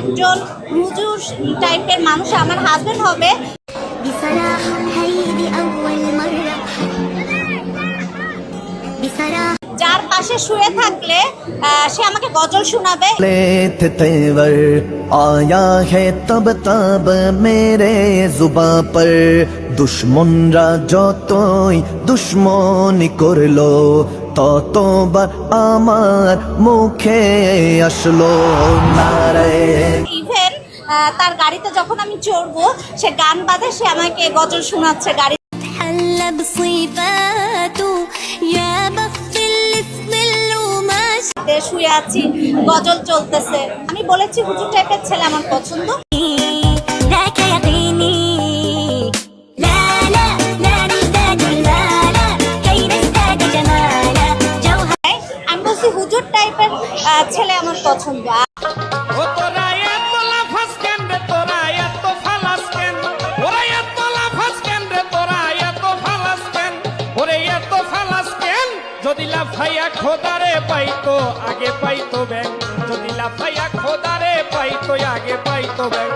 একজন হুজুর টাইপের মানুষ আমার হাজবেন্ড হবে, যার পাশে শুয়ে থাকলে সে আমাকে গজল শোনাবে। तेवर आया है तब तब मेरे जुबा पर दुश्मनरा যতই দুশ্মনী করলো ততবার আমার মুখে আসলো নারে। ইভেন তার গাড়িতে যখন আমি চড়বো সে গান বাজে, সে আমাকে গজল শোনাচ্ছে গাড়ি। শুয়ে আছি, গজল চলতেছে। আমি বলেছি হুজুর টাইপের ছেলে আমার পছন্দ। আমি বলছি হুজুর টাইপের ছেলে আমার পছন্দ। যদি লাফাইয়া খোদারে পাইতো আগে পাইতো ব্যাং, যদি লাফাইয়া খোদারে পাইতো আগে পাইতো ব্যাং।